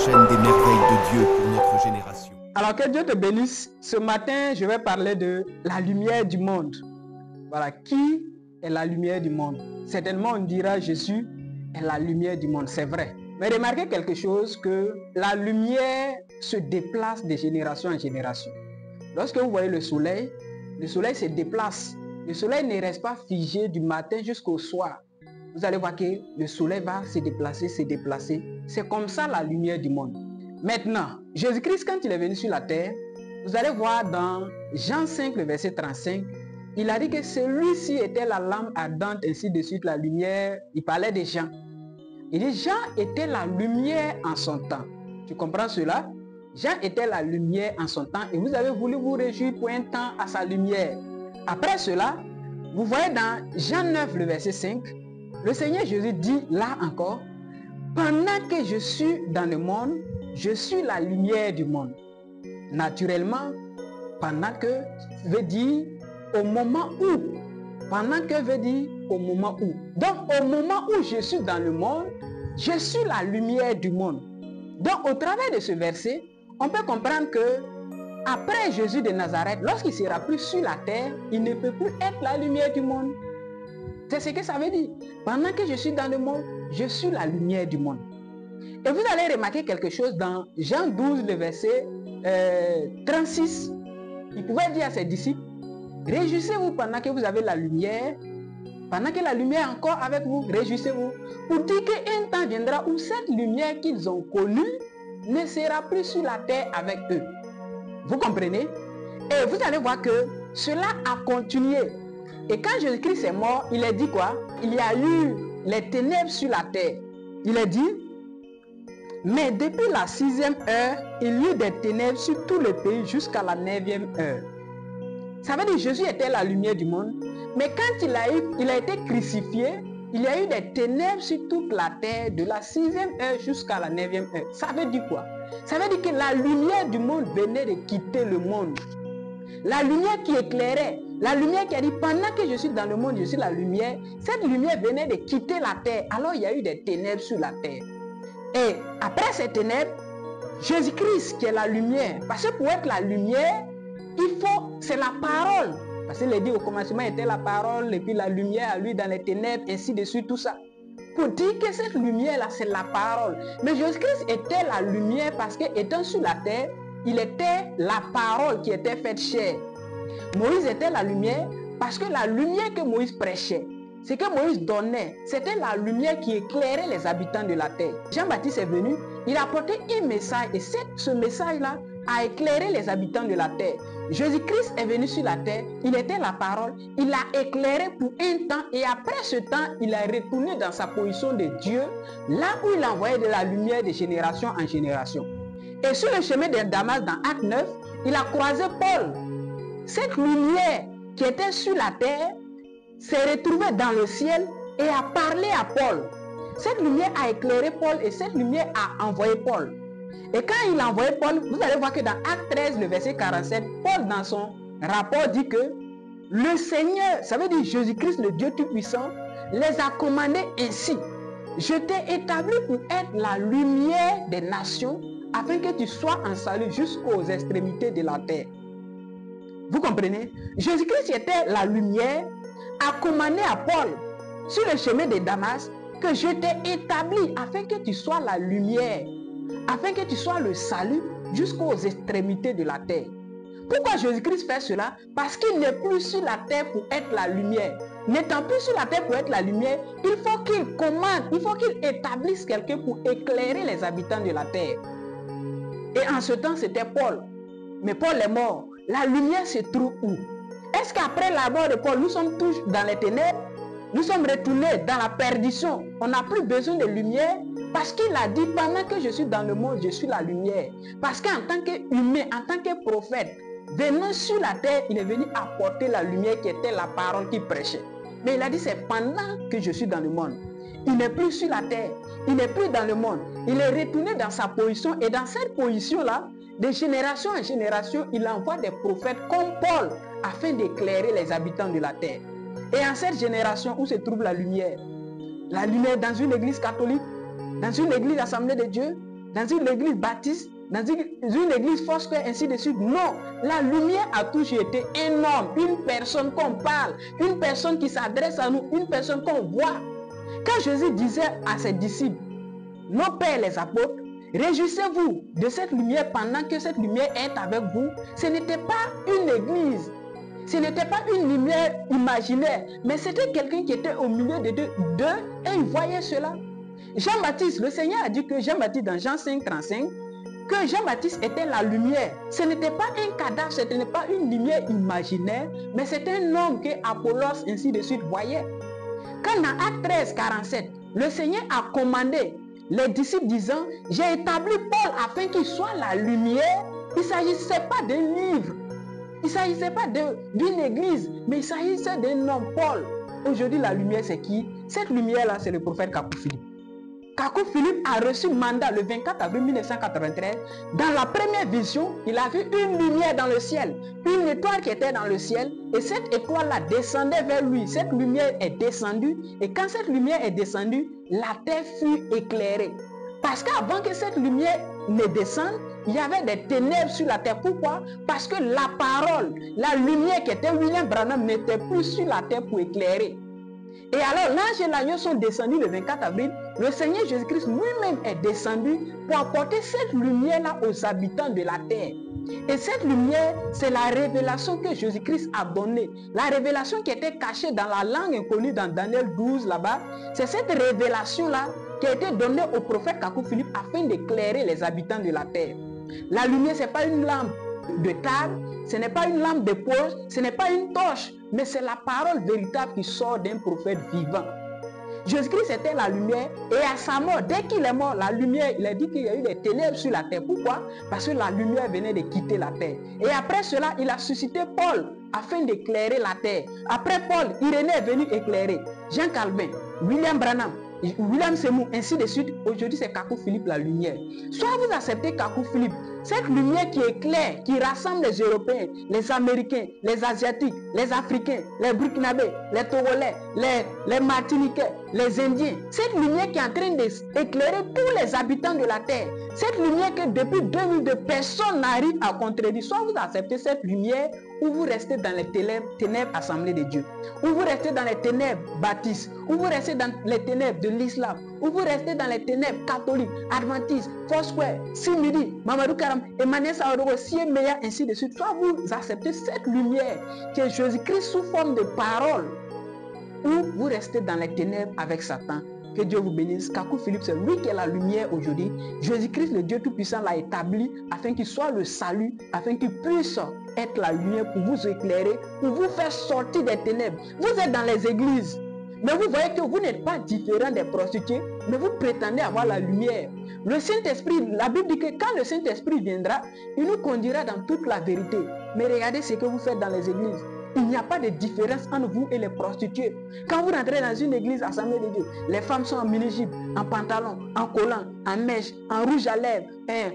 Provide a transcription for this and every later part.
chaîne des merveilles de Dieu pour notre génération. Alors que Dieu te bénisse. Ce matin, je vais parler de la lumière du monde. Voilà, qui est la lumière du monde? Certainement, on dira Jésus est la lumière du monde. C'est vrai. Mais remarquez quelque chose, que la lumière se déplace de génération en génération. Lorsque vous voyez le soleil se déplace. Le soleil ne reste pas figé du matin jusqu'au soir. Vous allez voir que le soleil va se déplacer, se déplacer. C'est comme ça la lumière du monde. Maintenant, Jésus-Christ, quand il est venu sur la terre, vous allez voir dans Jean 5, le verset 35, il a dit que celui-ci était la lampe ardente, ainsi de suite, la lumière. Il parlait de Jean. Il dit, Jean était la lumière en son temps. Tu comprends cela? Jean était la lumière en son temps et vous avez voulu vous réjouir pour un temps à sa lumière. Après cela, vous voyez dans Jean 9, le verset 5, le Seigneur Jésus dit là encore, pendant que je suis dans le monde, je suis la lumière du monde. Naturellement, pendant que veut dire au moment où. Pendant que veut dire au moment où. Donc au moment où je suis dans le monde, je suis la lumière du monde. Donc au travers de ce verset, on peut comprendre que après Jésus de Nazareth, lorsqu'il sera plus sur la terre, il ne peut plus être la lumière du monde. C'est ce que ça veut dire. Pendant que je suis dans le monde, je suis la lumière du monde. Et vous allez remarquer quelque chose dans Jean 12, le verset 36. Il pouvait dire à ses disciples, réjouissez-vous pendant que vous avez la lumière, pendant que la lumière est encore avec vous, réjouissez-vous. Pour dire qu'un temps viendra où cette lumière qu'ils ont connue ne sera plus sur la terre avec eux. Vous comprenez? Et vous allez voir que cela a continué. Et quand Jésus-Christ est mort, il a dit quoi? Il y a eu les ténèbres sur la terre. Il a dit, mais depuis la 6e heure, il y eut des ténèbres sur tout le pays jusqu'à la 9e heure. Ça veut dire que Jésus était la lumière du monde. Mais quand il a été crucifié, il y a eu des ténèbres sur toute la terre de la 6e heure jusqu'à la 9e heure. Ça veut dire quoi? Ça veut dire que la lumière du monde venait de quitter le monde. La lumière qui éclairait, la lumière qui a dit pendant que je suis dans le monde, je suis la lumière, cette lumière venait de quitter la terre. Alors il y a eu des ténèbres sur la terre. Et après ces ténèbres, Jésus-Christ qui est la lumière, parce que pour être la lumière, c'est la parole. Parce qu'il a dit au commencement était la parole et puis la lumière à lui dans les ténèbres, ainsi de suite, tout ça. Pour dire que cette lumière-là, c'est la parole. Mais Jésus-Christ était la lumière parce qu'étant sur la terre, il était la parole qui était faite chair. Moïse était la lumière parce que la lumière que Moïse prêchait, ce que Moïse donnait, c'était la lumière qui éclairait les habitants de la terre. Jean-Baptiste est venu, il a apporté un message et ce message-là a éclairé les habitants de la terre. Jésus-Christ est venu sur la terre, il était la parole, il a éclairé pour un temps et après ce temps, il est retourné dans sa position de Dieu, là où il envoyait de la lumière de génération en génération. Et sur le chemin de Damas dans Acte 9, il a croisé Paul. Cette lumière qui était sur la terre s'est retrouvée dans le ciel et a parlé à Paul. Cette lumière a éclairé Paul et cette lumière a envoyé Paul. Et quand il a envoyé Paul, vous allez voir que dans Acte 13, le verset 47, Paul dans son rapport dit que le Seigneur, ça veut dire Jésus-Christ, le Dieu Tout-Puissant, les a commandés ainsi. Je t'ai établi pour être la lumière des nations afin que tu sois en salut jusqu'aux extrémités de la terre. Vous comprenez? Jésus-Christ était la lumière, a commandé à Paul sur le chemin de Damas que je t'ai établi afin que tu sois la lumière, afin que tu sois le salut jusqu'aux extrémités de la terre. Pourquoi Jésus-Christ fait cela? Parce qu'il n'est plus sur la terre pour être la lumière. N'étant plus sur la terre pour être la lumière, il faut qu'il commande, il faut qu'il établisse quelqu'un pour éclairer les habitants de la terre. Et en ce temps, c'était Paul. Mais Paul est mort. La lumière se trouve où? Est-ce qu'après la mort de Paul, nous sommes tous dans les ténèbres? Nous sommes retournés dans la perdition. On n'a plus besoin de lumière parce qu'il a dit pendant que je suis dans le monde, je suis la lumière. Parce qu'en tant qu'humain, en tant que prophète, venant sur la terre, il est venu apporter la lumière qui était la parole qu'il prêchait. Mais il a dit c'est pendant que je suis dans le monde. Il n'est plus sur la terre, il n'est plus dans le monde. Il est retourné dans sa position et dans cette position-là, de génération en génération, il envoie des prophètes comme Paul afin d'éclairer les habitants de la terre. Et en cette génération où se trouve la lumière dans une église catholique, dans une église assemblée de Dieu, dans une église baptiste, dans une église Foursquare, ainsi de suite. Non, la lumière a toujours été un homme, une personne qu'on parle, une personne qui s'adresse à nous, une personne qu'on voit. Quand Jésus disait à ses disciples, nos pères les apôtres, réjouissez-vous de cette lumière pendant que cette lumière est avec vous. Ce n'était pas une église, ce n'était pas une lumière imaginaire, mais c'était quelqu'un qui était au milieu de d'eux et il voyait cela. Jean-Baptiste, le Seigneur a dit que Jean-Baptiste dans Jean 5, 35, que Jean-Baptiste était la lumière. Ce n'était pas un cadavre, ce n'était pas une lumière imaginaire, mais c'était un homme que Apollos, ainsi de suite, voyait. Quand dans Acte 13, 47, le Seigneur a commandé les disciples disant, j'ai établi Paul afin qu'il soit la lumière, il ne s'agissait pas d'un livre, il ne s'agissait pas d'une église, mais il s'agissait d'un homme, Paul. Aujourd'hui, la lumière, c'est qui? Cette lumière-là, c'est le prophète Kakou Philippe. Kakou Philippe a reçu mandat le 24 avril 1993. Dans la première vision, il a vu une lumière dans le ciel, une étoile qui était dans le ciel, et cette étoile-là descendait vers lui. Cette lumière est descendue, et quand cette lumière est descendue, la terre fut éclairée. Parce qu'avant que cette lumière ne descende, il y avait des ténèbres sur la terre. Pourquoi? Parce que la parole, la lumière qui était William Branham n'était plus sur la terre pour éclairer. Et alors, l'ange et l'agneau sont descendus le 24 avril. Le Seigneur Jésus-Christ lui-même est descendu pour apporter cette lumière-là aux habitants de la terre. Et cette lumière, c'est la révélation que Jésus-Christ a donnée. La révélation qui était cachée dans la langue inconnue dans Daniel 12 là-bas. C'est cette révélation-là qui a été donnée au prophète Kakou Philippe afin d'éclairer les habitants de la terre. La lumière, ce n'est pas une lampe de table, ce n'est pas une lampe de poche, ce n'est pas une torche, mais c'est la parole véritable qui sort d'un prophète vivant. Jésus-Christ était la lumière et à sa mort, dès qu'il est mort, la lumière, il a dit qu'il y a eu des ténèbres sur la terre. Pourquoi? Parce que la lumière venait de quitter la terre. Et après cela, il a suscité Paul afin d'éclairer la terre. Après Paul, Irénée est venu éclairer. Jean Calvin, William Branham, William Seymour, ainsi de suite. Aujourd'hui, c'est Kakou Philippe la lumière. Soit vous acceptez Kakou Philippe, cette lumière qui éclaire, qui rassemble les Européens, les Américains, les Asiatiques, les Africains, les Burkinabés, les Togolais, les Martiniquais, les Indiens. Cette lumière qui est en train d'éclairer tous les habitants de la terre. Cette lumière que depuis 2002, personne n'arrive à contredire. Soit vous acceptez cette lumière, ou vous restez dans les ténèbres Assemblée de Dieu, ou vous restez dans les ténèbres baptistes, ou vous restez dans les ténèbres de l'islam, ou vous restez dans les ténèbres catholiques, adventistes, Foursquare, Simidi, Mamadou Karam, Emmanuel Saoudoro, Siemeya, ainsi de suite. Soit vous acceptez cette lumière qui est Jésus-Christ sous forme de parole, ou vous restez dans les ténèbres avec Satan. Que Dieu vous bénisse. Kakou Philippe, c'est lui qui est la lumière aujourd'hui. Jésus-Christ, le Dieu Tout-Puissant, l'a établi afin qu'il soit le salut, afin qu'il puisse être la lumière pour vous éclairer, pour vous faire sortir des ténèbres. Vous êtes dans les églises, mais vous voyez que vous n'êtes pas différent des prostituées, mais vous prétendez avoir la lumière. Le Saint-Esprit, la Bible dit que quand le Saint-Esprit viendra, il nous conduira dans toute la vérité. Mais regardez ce que vous faites dans les églises. Il n'y a pas de différence entre vous et les prostituées. Quand vous rentrez dans une église Assemblée de Dieu, les femmes sont en mini-jupe, en pantalon, en collant, en mèche, en rouge à lèvres,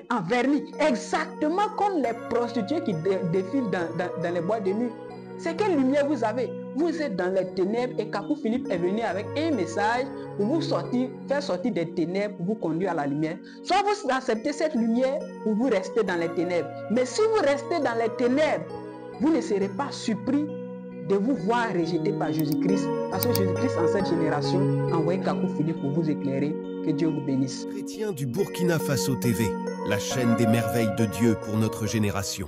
en vernis. Exactement comme les prostituées qui défilent dans les boîtes de nuit. C'est quelle lumière vous avez? Vous êtes dans les ténèbres et Kakou Philippe est venu avec un message pour vous faire sortir des ténèbres, pour vous conduire à la lumière. Soit vous acceptez cette lumière ou vous restez dans les ténèbres. Mais si vous restez dans les ténèbres, vous ne serez pas surpris de vous voir rejeté par Jésus-Christ. Parce que Jésus-Christ, en cette génération, a envoyé Kakou Philippe pour vous éclairer. Que Dieu vous bénisse. Chrétiens du Burkina Faso TV, la chaîne des merveilles de Dieu pour notre génération.